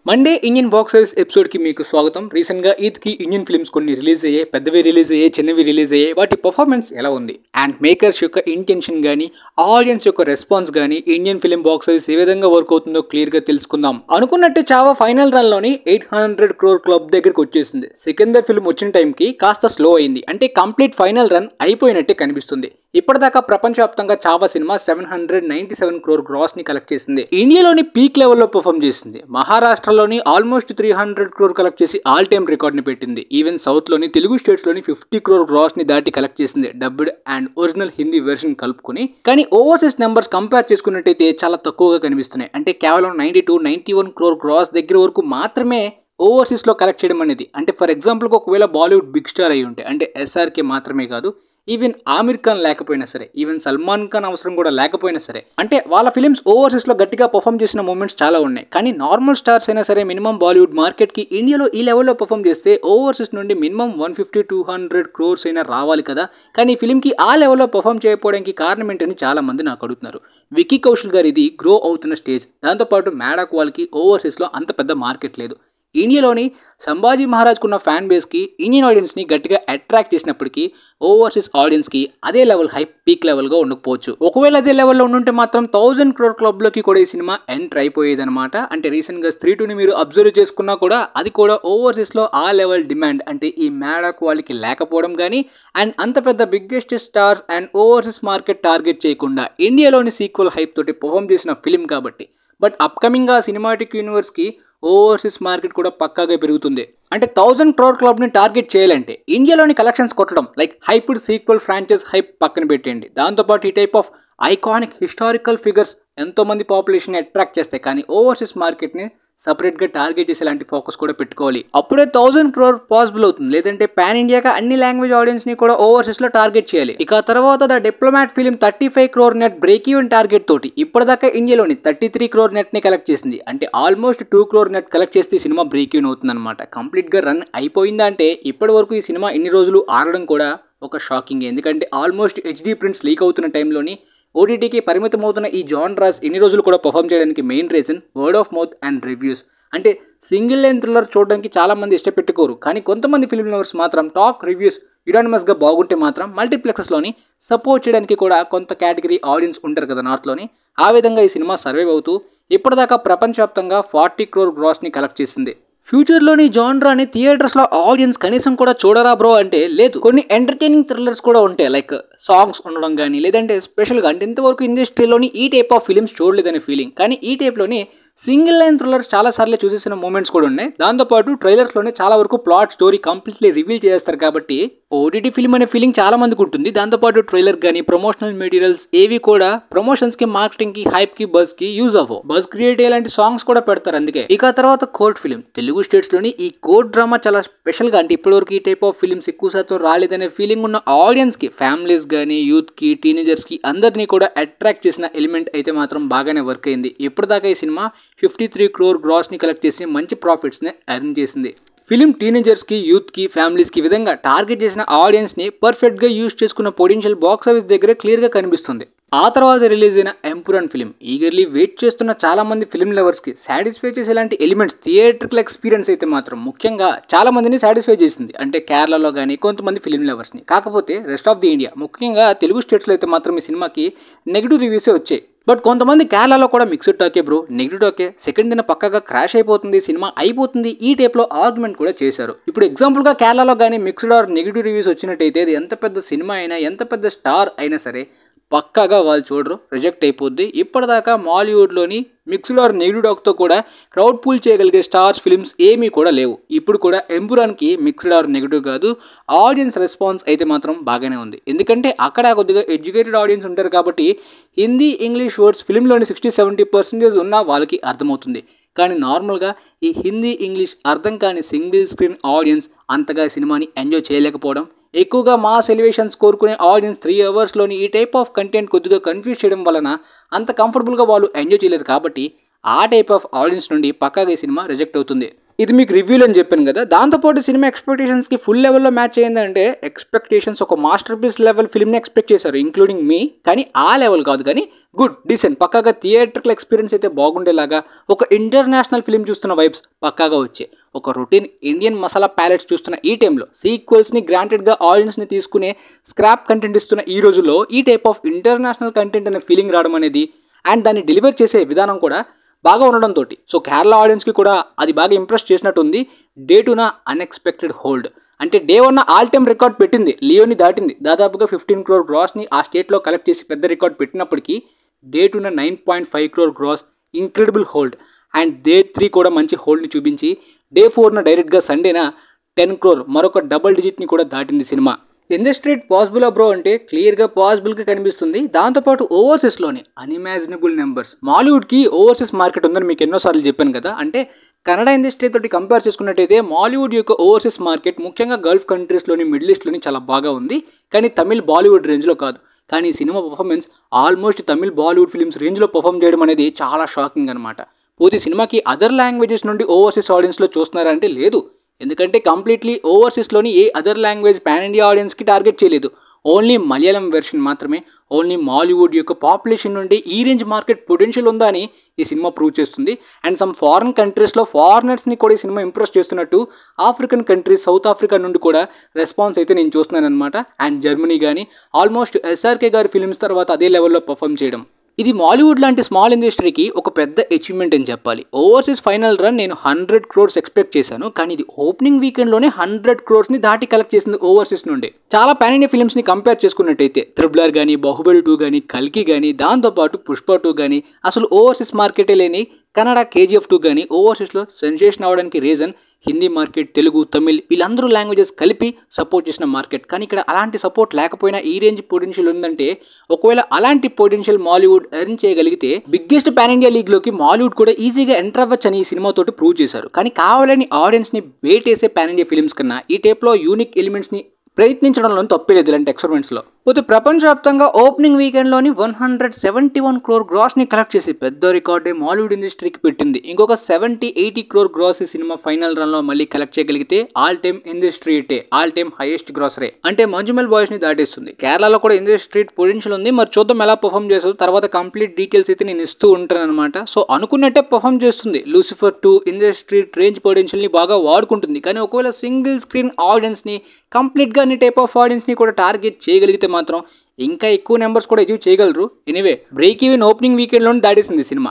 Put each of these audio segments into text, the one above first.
Monday Indian box office episode కి మీకు స్వాగతం. రీసెంట్ గా ఈద్ కి ఇండియన్ ఫిల్మ్స్ కొన్ని రిలీజ్ అయ్యాయి, పెద్దవి రిలీజ్ అయ్యాయి, చిన్నవి రిలీజ్ అయ్యాయి. వాటి పర్ఫార్మెన్స్ ఎలా ఉంది అండ్ మేకర్స్ యొక్క ఇంటెన్షన్ గానీ ఆడియన్స్ యొక్క రెస్పాన్స్ గానీ ఇండియన్ ఫిల్మ్ బాక్స్ ఆఫీస్ ఏ విధంగా వర్క్ అవుతుందో క్లియర్ గా తెలుసుకుందాం. అనుకున్నట్టు చావా ఫైనల్ రన్ లోని 800 crore క్లబ్ దగ్గరికి వచ్చేసింది. సికిందర్ ఫిల్మ్ వచ్చిన టైం కి కాస్త స్లో అయింది, అంటే కంప్లీట్ ఫైనల్ రన్ అయిపోయినట్టే కనిపిస్తుంది. ఇప్పటిదాకా ప్రపంచవ్యాప్తంగా చావా సినిమా 797 crore గ్రాస్ ని కలెక్ట్ చేసింది. ఇండియాలోని పీక్ లెవెల్లో పర్ఫామ్ చేసింది. మహారాష్ట్రలోని ఆల్మోస్ట్ 300 crore కలెక్ట్ చేసి ఆల్ టైమ్ రికార్డ్ ని పెట్టింది. ఈవెన్ సౌత్ లోని తెలుగు స్టేట్స్ లోని 50 crore గ్రాస్ ని దాటి కలెక్ట్ చేసింది, dubbed and original Hindi version కలుపుకుని. కానీ ఓవర్సీస్ నెంబర్స్ కంపేర్ చేసుకున్నట్టయితే చాలా తక్కువగా కనిపిస్తున్నాయి. అంటే కేవలం 91 crore గ్రాస్ దగ్గర వరకు మాత్రమే ఓవర్సీస్ లో కలెక్ట్ చేయడం అనేది. అంటే ఫర్ ఎగ్జాంపుల్ ఒకవేళ బాలీవుడ్ బిగ్ స్టార్ అయి ఉంటే, అంటే ఎస్ఆర్కే మాత్రమే కాదు, ఈవెన్ ఆమిర్ ఖాన్ లేకపోయినా సరే, ఈవెన్ సల్మాన్ ఖాన్ అవసరం కూడా లేకపోయినా సరే, అంటే వాళ్ళ ఫిలిమ్స్ ఓవర్సీస్ లో గట్టిగా పర్ఫామ్ చేసిన మూమెంట్స్ చాలా ఉన్నాయి. కానీ నార్మల్ స్టార్స్ అయినా సరే మినిమం బాలీవుడ్ మార్కెట్ కి ఇండియాలో ఈ లెవెల్లో పర్ఫామ్ చేస్తే ఓవర్సీస్ నుండి మినిమం 150-200 crores అయినా రావాలి కదా. కానీ ఈ ఫిలింకి ఆ లెవెల్లో పర్ఫామ్ చేయకపోవడానికి కారణం ఏంటని చాలా మంది నాకు అడుగుతున్నారు. విక్కీ కౌశల్ గారు ఇది గ్రో అవుతున్న స్టేజ్. దాంతోపాటు మ్యాడాక్ వాళ్ళకి ఓవర్సీస్లో అంత పెద్ద మార్కెట్ లేదు. ఇండియాలోని సంభాజీ మహారాజ్కు ఉన్న ఫ్యాన్ బేస్కి ఇండియన్ ఆడియన్స్ని గట్టిగా అట్రాక్ట్ చేసినప్పటికీ ఓవర్సీస్ ఆడియన్స్కి అదే లెవెల్ హై పీక్ లెవెల్గా ఉండకపోవచ్చు. ఒకవేళ అదే లెవెల్లో ఉంటే మాత్రం 1000 crore క్లబ్లోకి కూడా ఈ సినిమా ఎంటర్ అయిపోయేది అనమాట. అంటే రీసెంట్గా స్త్రీ 2ని మీరు అబ్జర్వ్ చేసుకున్నా కూడా అది కూడా ఓవర్సీస్లో ఆ లెవెల్ డిమాండ్, అంటే ఈ మ్యాడాక్ వాళ్ళకి లేకపోవడం కానీ అండ్ అంత పెద్ద biggest stars and overseas market target చేయకుండా ఇండియాలోని సీక్వెల్ హైప్ తోటి పర్ఫామ్ చేసిన ఫిలిం కాబట్టి. బట్ అప్కమింగ్ ఆ సినిమాటిక్ యూనివర్స్కి ఓవర్సీస్ మార్కెట్ కూడా పక్కాగా పెరుగుతుంది. అంటే 1000 crore క్లబ్ని టార్గెట్ చేయాలంటే ఇండియాలోని కలెక్షన్స్ కొట్టడం like hyped sequel franchise hype పక్కన పెట్టండి. దాంతోపాటు ఈ type of iconic historical figures ఎంతోమంది పాపులేషన్ అట్రాక్ట్ చేస్తాయి. కానీ ఓవర్సీస్ మార్కెట్ని సపరేట్గా టార్గెట్ చేసే లాంటి ఫోకస్ కూడా పెట్టుకోవాలి. అప్పుడే 1000 crore పాసిబుల్ అవుతుంది. లేదంటే పాన్ ఇండియాగా అన్ని లాంగ్వేజ్ ఆడియన్స్ని కూడా ఓవర్సీస్లో టార్గెట్ చేయాలి. ఇక తర్వాత the diplomat film 35 crore net break even target తోటి ఇప్పటిదాకా ఇండియాలోని 33 crore నెట్ని కలెక్ట్ చేసింది. అంటే ఆల్మోస్ట్ 2 crore నెట్ కలెక్ట్ చేస్తే సినిమా బ్రేక్ ఈవెన్ అవుతుంది అనమాట. కంప్లీట్గా రన్ అయిపోయిందంటే ఇప్పటి వరకు ఈ సినిమా ఇన్ని రోజులు ఆడడం కూడా ఒక షాకింగ్. ఎందుకంటే ఆల్మోస్ట్ హెచ్డీ ప్రింట్స్ లీక్ అవుతున్న టైంలోని ఓటీటీకి పరిమితం అవుతున్న ఈ జాన్రాస్ ఇన్ని రోజులు కూడా పర్ఫామ్ చేయడానికి main reason word of mouth and reviews. అంటే సింగిల్ లైన్ థ్రిల్లర్ చూడడానికి చాలామంది ఇష్టపెట్టుకోరు, కానీ కొంతమంది ఫిల్మ్ లవర్స్ మాత్రం టాక్ రివ్యూస్ యునానిమస్గా బాగుంటే మాత్రం మల్టీప్లెక్సెస్లోని సపోర్ట్ చేయడానికి కూడా కొంత కేటగిరీ ఆడియన్స్ ఉంటారు కదా నార్త్లోని. ఆ విధంగా ఈ సినిమా సర్వైవ్ అవుతూ ఇప్పటిదాకా ప్రపంచవ్యాప్తంగా 40 crore గ్రాస్ని కలెక్ట్ చేసింది. ఫ్యూచర్లోని జాన్రాని థియేటర్స్లో ఆడియన్స్ కనీసం కూడా చూడరా బ్రో అంటే లేదు. కొన్ని ఎంటర్టైనింగ్ థ్రిల్లర్స్ కూడా ఉంటాయి, లైక్ సాంగ్స్ ఉండడం కానీ, లేదంటే స్పెషల్గా అంటే ఇంతవరకు ఇండస్ట్రీలోని ఈ టైప్ ఆఫ్ ఫిలిమ్స్ చూడలేదనే ఫీలింగ్. కానీ ఈ టైప్లోని సింగిల్ లైన్ థ్రిల్లర్స్ చాలా సార్లు చూసేసిన మూమెంట్స్ కూడా ఉన్నాయి. దాంతోపాటు ట్రైలర్స్లోనే చాలా వరకు ప్లాట్ స్టోరీ కంప్లీట్లీ రివీల్ చేస్తారు కాబట్టి ఓటీటీ ఫిల్మ్ అనే ఫీలింగ్ చాలా మందికి ఉంటుంది. దాంతోపాటు ట్రైలర్ కానీ ప్రమోషనల్ మెటీరియల్స్ ఏవి కూడా ప్రమోషన్స్కి, మార్కెటింగ్కి, హైప్కి, బజ్కి యూజ్ అవ్వవు. బజ్ క్రియేట్ అయ్యేలాంటి సాంగ్స్ కూడా పెడతారు అందుకే. ఇక తర్వాత కోర్ట్ ఫిలిం తెలుగు స్టేట్స్లోని ఈ కోర్ట్ డ్రామా చాలా స్పెషల్గా, అంటే ఇప్పటివరకు ఈ టైప్ ఆఫ్ ఫిలిమ్స్ ఎక్కువ శాతం రాలేదనే ఫీలింగ్ ఉన్న ఆడియన్స్కి, ఫ్యామిలీస్ కానీ, యూత్కి, టీనేజర్స్కి అందరినీ కూడా అట్రాక్ట్ చేసిన ఎలిమెంట్ అయితే మాత్రం బాగానే వర్క్ అయింది. ఇప్పటిదాకా ఈ సినిమా 53 crore గ్రాస్ని కలెక్ట్ చేసి మంచి ప్రాఫిట్స్ని ఎర్న్ చేసింది. ఫిలిం టీనేజర్స్కి, యూత్కి, ఫ్యామిలీస్కి విధంగా టార్గెట్ చేసిన ఆడియన్స్ని పర్ఫెక్ట్గా యూజ్ చేసుకున్న పొటెన్షియల్ బాక్స్ ఆఫీస్ దగ్గర క్లియర్గా కనిపిస్తుంది. ఆ తర్వాత రిలీజ్ అయిన ఎంపురాన్ ఫిలిం ఈగర్లీ వెయిట్ చేస్తున్న చాలా మంది ఫిల్మ్ లవర్స్కి సాటిస్ఫై చేసేలాంటి ఎలిమెంట్స్, థియేట్రికల్ ఎక్స్పీరియన్స్ అయితే మాత్రం ముఖ్యంగా చాలా మందిని సాటిస్ఫై చేసింది. అంటే కేరళలో కానీ కొంతమంది ఫిల్మ్ లవర్స్ని. కాకపోతే రెస్ట్ ఆఫ్ ది ఇండియా, ముఖ్యంగా తెలుగు స్టేట్స్లో అయితే మాత్రం ఈ సినిమాకి నెగిటివ్ రివ్యూసే వచ్చాయి. బట్ కొంతమంది కేరళలో కూడా మిక్స్డ్ టాకే బ్రో, నెగిటివ్ టాకే, సెకండ్ దిన పక్కగా క్రాష్ అయిపోతుంది, సినిమా అయిపోతుంది, ఈ టైప్లో ఆర్గ్యుమెంట్ కూడా చేశారు. ఇప్పుడు ఎగ్జాంపుల్గా కేరళలో కానీ మిక్స్డ్ ఆర్ నెగిటివ్ రివ్యూస్ వచ్చినట్టయితే అది ఎంత పెద్ద సినిమా అయినా, ఎంత పెద్ద స్టార్ అయినా సరే పక్కాగా వాళ్ళు చూడరు, రిజెక్ట్ అయిపోద్ది. ఇప్పటిదాకా మాలీవుడ్లోని మిక్స్డ్ ఆర్ నెగిటివ్ టాక్తో కూడా క్రౌడ్ పూల్ చేయగలిగే స్టార్స్ ఫిల్మ్స్ ఏమీ కూడా లేవు. ఇప్పుడు కూడా ఎంపురాన్కి మిక్స్డ్ ఆర్ నెగిటివ్ కాదు, ఆడియన్స్ రెస్పాన్స్ అయితే మాత్రం బాగానే ఉంది. ఎందుకంటే అక్కడ కొద్దిగా ఎడ్యుకేటెడ్ ఆడియన్స్ ఉంటారు కాబట్టి హిందీ, ఇంగ్లీష్ వర్డ్స్ ఫిల్మ్లోని 60-70% ఉన్నా వాళ్ళకి అర్థమవుతుంది. కానీ నార్మల్గా ఈ హిందీ, ఇంగ్లీష్ అర్థం కాని సింగిల్ స్క్రీన్ ఆడియన్స్ అంతగా సినిమాని ఎంజాయ్ చేయలేకపోవడం, ఎక్కువగా మాస్ ఎలివేషన్స్ కోరుకునే ఆడియన్స్ 3 అవర్స్లోని ఈ టైప్ ఆఫ్ కంటెంట్ కొద్దిగా కన్ఫ్యూజ్ చేయడం వలన అంత కంఫర్టబుల్గా వాళ్ళు ఎంజాయ్ చేయలేరు. కాబట్టి ఆ టైప్ ఆఫ్ ఆడియన్స్ నుండి పక్కాగా ఈ సినిమా రిజెక్ట్ అవుతుంది. ఇది మీకు రివ్యూలు అని చెప్పాను కదా, దాంతోపాటు సినిమా ఎక్స్పెక్టేషన్స్కి ఫుల్ లెవెల్లో మ్యాచ్ అయ్యిందంటే ఎక్స్పెక్టేషన్స్ ఒక మాస్టర్ పీస్ లెవెల్ ఫిల్మ్ని ఎక్స్పెక్ట్ చేశారు, ఇంక్లూడింగ్ మీ. కానీ ఆ లెవెల్ కాదు, కానీ గుడ్ డీసెంట్ పక్కాగా థియేటర్కల్ ఎక్స్పీరియన్స్ అయితే బాగుండేలాగా, ఒక ఇంటర్నేషనల్ ఫిల్మ్ చూస్తున్న వైబ్స్ పక్కాగా వచ్చాయి. ఒక రొటీన్ ఇండియన్ మసాలా ప్యాలెట్స్ చూస్తున్న ఈ టైంలో సీక్వెల్స్ని గ్రాంటెడ్గా ఆడియన్స్ని తీసుకునే స్క్రాప్ కంటెంట్ ఇస్తున్న ఈ రోజుల్లో ఈ టైప్ ఆఫ్ ఇంటర్నేషనల్ కంటెంట్ అనే ఫీలింగ్ రావడం అనేది అండ్ దాన్ని డెలివర్ చేసే విధానం కూడా బాగా ఉండడంతో సో కేరళ ఆడియన్స్కి కూడా అది బాగా ఇంప్రెస్ చేసినట్టు ఉంది. డే 2న అన్ఎక్స్పెక్టెడ్ హోల్డ్ అంటే డే 1 ఆల్ టైమ్ రికార్డ్ పెట్టింది, లియోని దాటింది. దాదాపుగా 15 crore గ్రాస్ని ఆ స్టేట్లో కలెక్ట్ చేసి పెద్ద రికార్డ్ పెట్టినప్పటికీ డే 2న 9.5 crore gross, incredible hold. And day 3 కూడా మంచి హోల్డ్ని చూపించి డే 4న డైరెక్ట్గా సండేన 10 crore మరొక డబుల్ డిజిట్ని కూడా దాటింది సినిమా. ఇండస్ట్రీ పాసిబులా బ్రో అంటే క్లియర్గా పాసిబుల్గా కనిపిస్తుంది. దాంతోపాటు ఓవర్సీస్లోని అన్ఇమాజినబుల్ నెంబర్స్. మాలీవుడ్కి ఓవర్సీస్ మార్కెట్ ఉందని మీకు ఎన్నోసార్లు చెప్పాను కదా, అంటే కన్నడ ఇండస్ట్రీ తోటి కంపేర్ చేసుకున్నట్టయితే మాలీవుడ్ యొక్క ఓవర్సీస్ మార్కెట్ ముఖ్యంగా గల్ఫ్ కంట్రీస్లోని, మిడిల్ ఈస్ట్లోని చాలా బాగా ఉంది. కానీ తమిళ్ బాలీవుడ్ రేంజ్లో కాదు. కానీ cinema performance almost Tamil Bollywood films రేంజ్లో పర్ఫామ్ చేయడం అనేది చాలా షాకింగ్ అనమాట. పోతే సినిమాకి అదర్ లాంగ్వేజెస్ నుండి ఓవర్సీస్ ఆడియన్స్లో చూస్తున్నారంటే లేదు, ఎందుకంటే కంప్లీట్లీ ఓవర్సీస్లోని ఏ అదర్ లాంగ్వేజ్ పాన్ ఇండియా ఆడియన్స్కి టార్గెట్ చేయలేదు. ఓన్లీ మలయాళం వెర్షన్ మాత్రమే. ఓన్లీ మాలీవుడ్ యొక్క పాపులేషన్ నుండి ఈ రేంజ్ మార్కెట్ పొటెన్షియల్ ఉందా అని ఈ సినిమా ప్రూవ్ చేస్తుంది. అండ్ సమ్ ఫారిన్ కంట్రీస్లో ఫారినర్స్ని కూడా ఈ సినిమా ఇంప్రెస్ చేస్తున్నట్టు ఆఫ్రికన్ కంట్రీస్, సౌత్ ఆఫ్రికా నుండి కూడా రెస్పాన్స్ అయితే నేను చూస్తున్నాను అనమాట. అండ్ జర్మనీ కానీ ఆల్మోస్ట్ ఎస్ఆర్కే గారి ఫిల్మ్స్ తర్వాత అదే లెవెల్లో పర్ఫామ్ చేయడం, ఇది మాలీవుడ్ లాంటి స్మాల్ ఇండస్ట్రీకి ఒక పెద్ద అచీవ్మెంట్ అని చెప్పాలి. ఓవర్సీస్ ఫైనల్ రన్ నేను 100 crores ఎక్స్పెక్ట్ చేశాను, కానీ ఇది ఓపెనింగ్ వీకెండ్లోనే 100 crores దాటి కలెక్ట్ చేసింది ఓవర్సీస్ నుండి. చాలా పాన్ ఇండియా ఫిల్మ్స్ని కంపేర్ చేసుకున్నట్టయితే త్రిబుల్ కానీ, బాహుబలి 2 కానీ, కల్కి కానీ, దాంతోపాటు పుష్ప 2 కానీ, అసలు ఓవర్సీస్ మార్కెటే లేని కన్నడ KGF 2 కానీ ఓవర్సీస్లో సెన్సేషన్ అవ్వడానికి రీజన్ హిందీ మార్కెట్, తెలుగు, తమిళ్ వీళ్ళందరూ లాంగ్వేజెస్ కలిపి సపోర్ట్ చేసిన మార్కెట్. కానీ ఇక్కడ అలాంటి సపోర్ట్ లేకపోయినా ఈ రేంజ్ పొటెన్షియల్ ఉందంటే, ఒకవేళ అలాంటి పొటెన్షియల్ మాలీవుడ్ ఎర్న్ చేయగలిగితే బిగ్గెస్ట్ పాన్ ఇండియా లీగ్లోకి మాలీవుడ్ కూడా ఈజీగా ఎంటర్ అవ్వచ్చు అని ఈ సినిమాతోటి ప్రూవ్ చేశారు. కానీ కావాలని ఆడియన్స్ని వేటేసే పాన్ ఇండియా ఫిల్మ్స్ కన్నా ఈ టైప్లో యూనిక్ ఎలిమెంట్స్ని ప్రయత్నించడంలో తప్పలేదు ఇలాంటి ఎక్స్పెరిమెంట్స్లో. పోతే ప్రపంచవ్యాప్తంగా ఓపెనింగ్ వీకెండ్లోని 171 crore గ్రాస్ని కలెక్ట్ చేసి పెద్ద రికార్డే మాలీవుడ్ ఇండస్ట్రీకి పెట్టింది. ఇంకొక 70-80 crore గ్రాస్ ఈ సినిమా ఫైనల్ రన్లో మళ్ళీ కలెక్ట్ చేయగలిగితే ఆల్ టైమ్ ఇండస్ట్రీ హిట్టే, all time highest grosser. అంటే మంజుమెల్ బాయ్స్ని దాటేస్తుంది. కేరళలో కూడా ఇండస్ట్రీ పొటెన్షియల్ ఉంది, మరి చూద్దాం ఎలా పర్ఫామ్ చేస్తుంది. తర్వాత కంప్లీట్ డీటెయిల్స్ అయితే నేను ఇస్తూ ఉంటాను అనమాట. సో అనుకున్నట్టే పర్ఫామ్ చేస్తుంది. లూసిఫర్ 2 ఇండస్ట్రీ రేంజ్ పొటెన్షియల్ని బాగా వాడుకుంటుంది. కానీ ఒకవేళ సింగిల్ స్క్రీన్ ఆడియన్స్ని కంప్లీట్గా అన్ని టైప్ ఆఫ్ ఆడియన్స్ని కూడా టార్గెట్ చేయగలిగితే మాత్రం ఇంకా ఎక్కువ నెంబర్స్ కూడా అచీవ్ చేయగలరు. ఎనీవే బ్రేక్ ఈవెన్ ఓపెనింగ్ వీకెండ్లోనే దాటేసింది సినిమా.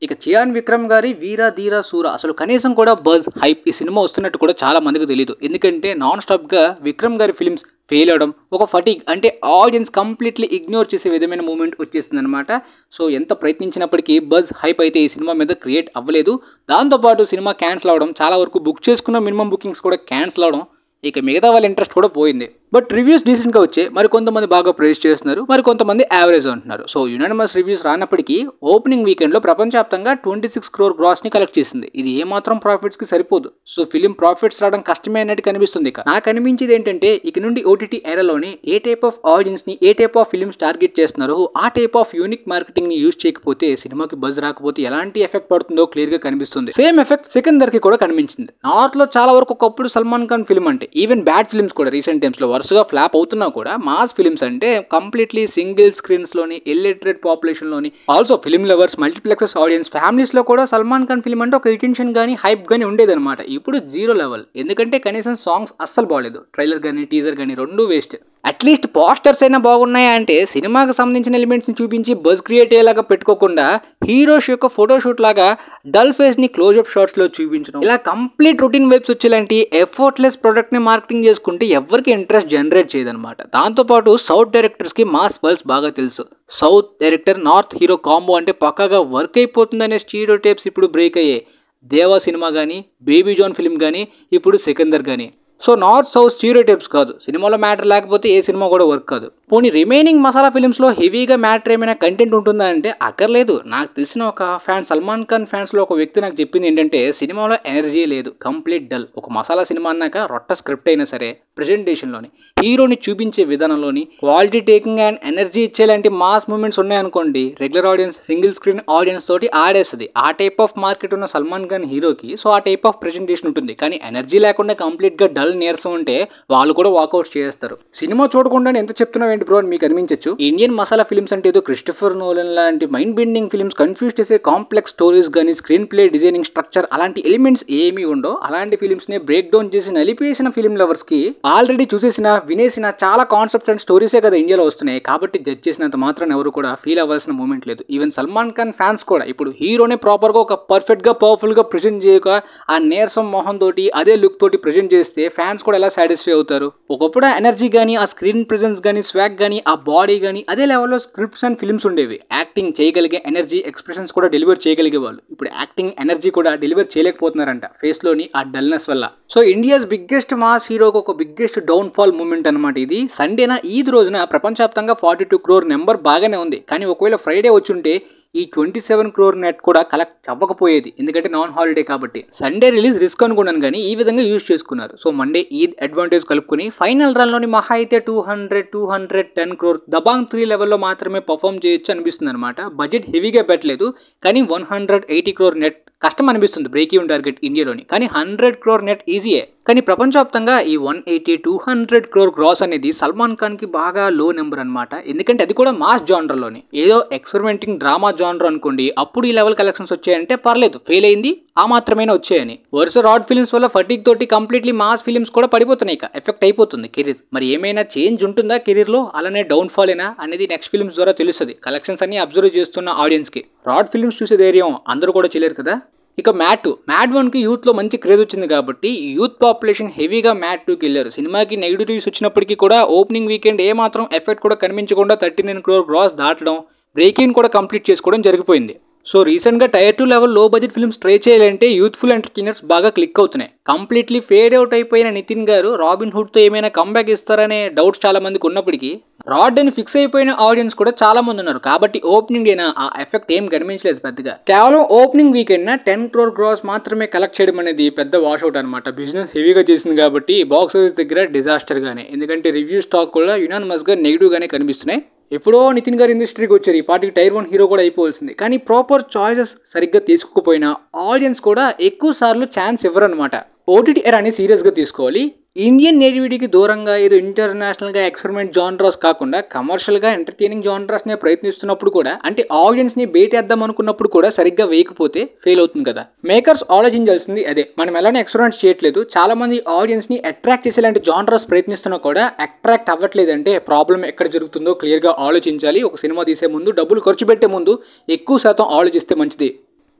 ఇక చియాన్ విక్రమ్ గారి వీరా ధీరా సూర అసలు కనీసం కూడా బజ్ హైప్ ఈ సినిమా వస్తున్నట్టు కూడా చాలా మందికి తెలియదు. ఎందుకంటే నాన్ స్టాప్గా విక్రమ్ గారి ఫిల్మ్స్ ఫెయిల్ అవడం, ఒక ఫటిగ్ అంటే ఆడియన్స్ కంప్లీట్లీ ఇగ్నోర్ చేసే విధమైన మూమెంట్ వచ్చేస్తుంది అనమాట. సో ఎంత ప్రయత్నించినప్పటికీ బజ్ హైప్ అయితే ఈ సినిమా మీద క్రియేట్ అవ్వలేదు. దాంతోపాటు సినిమా క్యాన్సిల్ అవడం, చాలా వరకు బుక్ చేసుకున్న మినిమం బుకింగ్స్ కూడా క్యాన్సిల్ అవడం, ఇక మిగతా వాళ్ళ ఇంట్రెస్ట్ కూడా పోయింది. బట్ రివ్యూస్ డీసెంట్గా వచ్చాయి. మరి కొంతమంది బాగా ప్రైజ్ చేస్తున్నారు, మరి కొంతమంది యావరేజ్ అంటున్నారు. సో యునానిమస్ రివ్యూస్ రానప్పటికీ ఓపెనింగ్ వీకెండ్లో ప్రపంచవ్యాప్తంగా 26 crore గ్రాస్ని కలెక్ట్ చేసింది. ఇది ఏమాత్రం ప్రాఫిట్స్కి సరిపోదు. సో ఫిలిం ప్రాఫిట్స్ రావడం కష్టమే అన్నట్టు కనిపిస్తుంది. ఇక నాకు అనిపించేది ఏంటంటే, ఇక నుండి ఓటీటీ ఏరాలోని ఏ టైప్ ఆఫ్ ఆడియన్స్ని, ఏ టైప్ ఆఫ్ ఫిల్మ్స్ టార్గెట్ చేస్తున్నారో ఆ టైప్ ఆఫ్ యూనిక్ మార్కెటింగ్ని యూజ్ చేయకపోతే సినిమాకి బజ్ రాకపోతే ఎలాంటి ఎఫెక్ట్ పడుతుందో క్లియర్గా కనిపిస్తుంది. సేమ్ ఎఫెక్ట్ సికందర్కి కూడా కనిపించింది. నార్త్లో చాలా వరకు ఒకప్పుడు సల్మాన్ ఖాన్ ఫిల్మ్ అంటే, ఈవెన్ బ్యాడ్ ఫిల్మ్స్ కూడా రీసెంట్ టైమ్స్లో వరుసగా ఫ్లాప్ అవుతున్నా కూడా మాస్ ఫిల్మ్స్ అంటే కంప్లీట్లీ సింగిల్ స్క్రీన్స్లోని, ఇల్లిటరేట్ పాపులేషన్లోని, also film lovers, multiplexes audience, ఫ్యామిలీస్లో కూడా సల్మాన్ ఖాన్ ఫిల్మ్ అంటే ఒక అటెన్షన్ కానీ హైప్ కానీ ఉండేదన్నమాట. ఇప్పుడు 0 లెవెల్. ఎందుకంటే కనీసం సాంగ్స్ అస్సలు బాగలేదు. ట్రైలర్ కానీ టీజర్ కానీ రెండూ వేస్ట్. అట్లీస్ట్ పోస్టర్స్ అయినా బాగున్నాయా అంటే సినిమాకి సంబంధించిన ఎలిమెంట్స్ని చూపించి బజ్ క్రియేట్ అయ్యేలాగా పెట్టుకోకుండా హీరోస్ యొక్క ఫోటోషూట్ లాగా డల్ ఫేస్ని క్లోజ్అప్ షాట్స్లో చూపించడం, ఇలా కంప్లీట్ రొటీన్ వైబ్స్ వచ్చేలాంటి ఎఫర్ట్లెస్ ప్రొడక్ట్ని మార్కెటింగ్ చేసుకుంటే ఎవరికి ఇంట్రెస్ట్ జనరేట్ చేయదనమాట. దాంతోపాటు సౌత్ డైరెక్టర్స్కి మాస్ పల్స్ బాగా తెలుసు. South director north hero combo అంటే పక్కాగా వర్క్ అయిపోతుందనే స్టీరియోటైప్స్ ఇప్పుడు బ్రేక్ అయ్యాయి. దేవా సినిమా కానీ, బేబీ జాన్ ఫిల్మ్ కానీ, ఇప్పుడు సికందర్ కానీ. సో నార్త్ సౌత్ స్టీరియోటైప్స్ కాదు, సినిమాలో మ్యాటర్ లేకపోతే ఏ సినిమా కూడా వర్క్ కాదు. పోనీ రిమైనింగ్ మసాలా ఫిల్మ్స్లో హెవీగా మ్యాటర్ ఏమైనా కంటెంట్ ఉంటుందా అంటే అక్కర్లేదు. నాకు తెలిసిన ఒక ఫ్యాన్, సల్మాన్ ఖాన్ ఫ్యాన్స్లో ఒక వ్యక్తి నాకు చెప్పింది ఏంటంటే, సినిమాలో ఎనర్జీ లేదు, కంప్లీట్ డల్. ఒక మసాలా సినిమా అన్నాక రొట్ట స్క్రిప్ట్ అయినా సరే, ప్రెజెంటేషన్లోని, హీరోని చూపించే విధానంలోని, క్వాలిటీ టేకింగ్ అండ్ ఎనర్జీ ఇచ్చేలాంటి మాస్ మూమెంట్స్ ఉన్నాయనుకోండి, regular audience single screen audience తోటి ఆడేస్తుంది. ఆ టైప్ ఆఫ్ మార్కెట్ ఉన్న సల్మాన్ ఖాన్ హీరోకి సో ఆ టైప్ ఆఫ్ ప్రెజెంటేషన్ ఉంటుంది. కానీ ఎనర్జీ లేకుండా కంప్లీట్గా డల్ నీరసం ఉంటే వాళ్ళు కూడా వాకౌట్ చేస్తారు. సినిమా చూడకుండా ఎంత చెప్తున్నావు ఏంటి బ్రో అని మీకు అనిపించచ్చు. ఇండియన్ మసాలా ఫిల్మ్స్ అంటే ఏదో క్రిస్టఫర్ నోలన్ లాంటి మైండ్ బెండింగ్ ఫిల్మ్స్, కన్ఫ్యూజ్ చేసే కాంప్లెక్స్ స్టోరీస్ కానీ, స్క్రీన్ ప్లే డిజైనింగ్ స్ట్రక్చర్ అలాంటి ఎలిమెంట్స్ ఏమీ ఉండవు. అలాంటి ఫిల్మ్స్ ని బ్రేక్ డౌన్ చేసి నలిపేసిన ఫిల్మ్ లవర్స్ కి ఆల్రెడీ చూసేసిన వినేసిన చాలా కాన్సెప్ట్స్ అండ్ స్టోరీసే కదా ఇండియాలో వస్తున్నాయి. కాబట్టి జడ్జ్ చేసినంత మాత్రం ఎవరు కూడా ఫీల్ అవ్వాల్సిన మూమెంట్ లేదు. ఈవెన్ సల్మాన్ ఖాన్ ఫ్యాన్స్ కూడా ఇప్పుడు హీరోనే ప్రాపర్ గా ఒక పర్ఫెక్ట్ గా పవర్ఫుల్ గా ప్రెజెంట్ చేయక ఆ నీరసం మొహం తోటి అదే లుక్ తోటి ప్రెజెంట్ చేస్తే ఫ్యాన్స్ కూడా ఎలా సాటిస్ఫై అవుతారు? ఒకప్పుడు ఆ ఎనర్జీ గానీ, ఆ స్క్రీన్ ప్రెజెన్స్ గానీ, స్వాగ్ గానీ, ఆ బాడీ గానీ అదే లెవెల్లో స్క్రిప్ట్స్ అండ్ ఫిల్మ్స్ ఉండేవి. యాక్టింగ్ చేయగలిగే ఎనర్జీ ఎక్స్ప్రెషన్స్ కూడా డెలివర్ చేయగలిగే వాళ్ళు. ఇప్పుడు యాక్టింగ్ ఎనర్జీ కూడా డెలివర్ చేయలేకపోతున్నారంట ఫేస్ లోని ఆ డల్నెస్ వల్ల. సో ఇండియాస్ బిగ్గెస్ట్ మాస్ హీరోకి ఒక బిగ్గెస్ట్ డౌన్ ఫాల్ మూమెంట్ అనమాట ఇది. సండేన ఈద్ రోజున ప్రపంచవ్యాప్తంగా 42 crore నెంబర్ బాగానే ఉంది. కానీ ఒకవేళ ఫ్రైడే వచ్చుంటే ఈ 27 crore నెట్ కూడా కలెక్ట్ అవ్వకపోయేది. ఎందుకంటే నాన్ హాలిడే కాబట్టి. సండే రిలీజ్ రిస్క్ అనుకున్నాను కానీ ఈ విధంగా యూజ్ చేసుకున్నారు. సో మండే ఈద్ అడ్వాంటేజ్ కలుపుకుని ఫైనల్ రన్ లోని మహా అయితే 210 crore దబాంగ్ 3 లెవెల్లో మాత్రమే పర్ఫామ్ చేయొచ్చు అనిపిస్తుంది అనమాట. బడ్జెట్ హెవీగా పెట్టలేదు కానీ 180 crore నెట్ కష్టం అనిపిస్తుంది బ్రేక్ ఈవెన్ టార్గెట్ ఇండియాలోని. కానీ 100 crore నెట్ ఈజీయే. కానీ ప్రపంచవ్యాప్తంగా ఈ 180-200 crore గ్రాస్ అనేది సల్మాన్ ఖాన్ కి బాగా లో నెంబర్ అనమాట. ఎందుకంటే అది కూడా మాస్ జానర్లోని. ఏదో ఎక్స్పెరిమెంటింగ్ డ్రామా జానర్ అనుకోండి, అప్పుడు ఈ లెవెల్ కలెక్షన్స్ వచ్చాయంటే పర్లేదు, ఫెయిల్ అయింది ఆ మాత్రమేనా వచ్చాయని. వరుస రాడ్ ఫిల్మ్స్ వల్ల ఫటిక్ తోటి కంప్లీట్లీ మాస్ ఫిల్మ్స్ కూడా పడిపోతున్నాయి. ఇక ఎఫెక్ట్ అయిపోతుంది కెరీర్. మరి ఏమైనా చేంజ్ ఉంటుందా కెరీర్ లో, అలానే డౌన్ ఫాల్ అయినా అనేది నెక్స్ట్ ఫిల్మ్స్ ద్వారా తెలుస్తుంది. కలెక్షన్స్ అన్ని అబ్జర్వ్ చేస్తున్న ఆడియన్స్ కి రాడ్ ఫిల్మ్స్ చూసే ధైర్యం అందరూ కూడా చేయలేరు కదా. ఇక మ్యాడ్ 1కి యూత్లో మంచి క్రేజ్ వచ్చింది కాబట్టి యూత్ పాపులేషన్ హెవీగా మ్యాడ్ 2కి వెళ్ళారు. సినిమాకి నెగిటివ్ రివ్యూస్ వచ్చినప్పటికీ కూడా ఓపెనింగ్ వీకెండ్ ఏమాత్రం ఎఫెక్ట్ కూడా కనిపించకుండా 39 crore గ్రాస్ దాటడం, బ్రేక్ ఇన్ కూడా కంప్లీట్ చేసుకోవడం జరిగిపోయింది. సో రీసెంట్గా టైర్ 2 లెవెల్ లో బడ్జెట్ ఫిల్మ్స్ ట్రై చేయాలంటే యూత్ఫుల్ ఎంటర్టైనర్స్ బాగా క్లిక్ అవుతున్నాయి. కంప్లీట్లీ ఫేడ్ అవుట్ అయిపోయిన నితిన్ గారు రాబిన్ హుడ్తో ఏమైనా కంబ్యాక్ ఇస్తారనే డౌట్స్ చాలా మందికి ఉన్నప్పటికీ రాడ్ అని ఫిక్స్ అయిపోయిన ఆడియన్స్ కూడా చాలా మంది ఉన్నారు. కాబట్టి ఓపెనింగ్ డేనా ఆ ఎఫెక్ట్ ఏం కనిపించలేదు పెద్దగా. కేవలం ఓపెనింగ్ వీకెండ్ 10 crore గ్రాస్ మాత్రమే కలెక్ట్ చేయడం అనేది పెద్ద వాష్అవుట్ అనమాట. బిజినెస్ హెవీగా చేసింది కాబట్టి బాక్స్ ఆఫీస్ దగ్గర డిజాస్టర్ గానే. ఎందుకంటే రివ్యూ స్టాక్ కూడా యునానిమస్ గా నెగిటివ్ గానే కనిపిస్తున్నాయి. ఎప్పుడో నితిన్ గారు ఇండస్ట్రీకి వచ్చారు, ఈ పార్టీకి టైర్ 1 హీరో కూడా అయిపోవాల్సింది. కానీ ప్రాపర్ చాయిసెస్ సరిగ్గా తీసుకోకపోయినా ఆడియన్స్ కూడా ఎక్కువ సార్లు ఛాన్స్ ఇవ్వరనమాట. ఓటీటీ ఎరాని సీరియస్గా తీసుకోవాలి. ఇండియన్ నేటివిటీకి దూరంగా ఏదో ఇంటర్నేషనల్గా ఎక్స్పెరిమెంట్ జానరాస్ కాకుండా కమర్షియల్గా ఎంటర్టైనింగ్ జానరాస్నే ప్రయత్నిస్తున్నప్పుడు కూడా, అంటే ఆడియన్స్ని బేటేద్దాం అనుకున్నప్పుడు కూడా సరిగ్గా వేయకపోతే ఫెయిల్ అవుతుంది కదా. మేకర్స్ ఆలోచించాల్సింది అదే. మనం ఎలానే ఎక్స్పెరిమెంట్స్ చేయట్లేదు, చాలా మంది ఆడియన్స్ని అట్రాక్ట్ చేసేలాంటి జానరాస్ ప్రయత్నిస్తున్నా కూడా అట్రాక్ట్ అవ్వట్లేదంటే ప్రాబ్లం ఎక్కడ జరుగుతుందో క్లియర్గా ఆలోచించాలి. ఒక సినిమా తీసే ముందు, డబ్బులు ఖర్చు పెట్టే ముందు ఎక్కువ శాతం ఆలోచిస్తే మంచిది.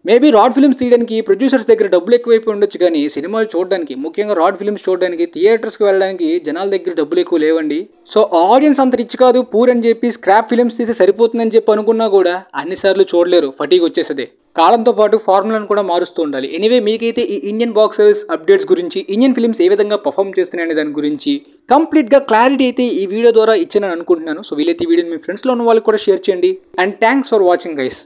మేబీ రాడ్ ఫిల్మ్స్ తీయడానికి ప్రొడ్యూసర్స్ దగ్గర డబ్బులు ఎక్కువైపోయి ఉండొచ్చు, కానీ సినిమాలు చూడడానికి, ముఖ్యంగా రాడ్ ఫిల్మ్స్ చూడడానికి థియేటర్స్కి వెళ్ళడానికి జనాల దగ్గర డబ్బులు ఎక్కువ లేవండి. సో ఆడియన్స్ అంత రిచ్ కాదు, పూర్ అని చెప్పి స్క్రాప్ ఫిల్మ్స్ తీసి సరిపోతుందని చెప్పి అనుకున్నా కూడా అన్నిసార్లు చూడలేరు, ఫటీగ్ వచ్చేసేదే. కాలంతో పాటు ఫార్ములాను కూడా మారుస్తూ ఉండాలి. ఎనీవే మీకైతే ఈ ఇండియన్ బాక్స్ ఆఫీస్ అప్డేట్స్ గురించి, ఇండియన్ ఫిల్మ్స్ ఏ విధంగా పర్ఫామ్ చేస్తున్నాయనే దాని గురించి కంప్లీట్గా క్లారిటీ అయితే ఈ వీడియో ద్వారా ఇచ్చానని అనుకుంటున్నాను. సో వీలైతే ఈ వీడియోని మీ ఫ్రెండ్స్లో ఉన్న వాళ్ళకి కూడా షేర్ చేయండి. And thanks for watching guys.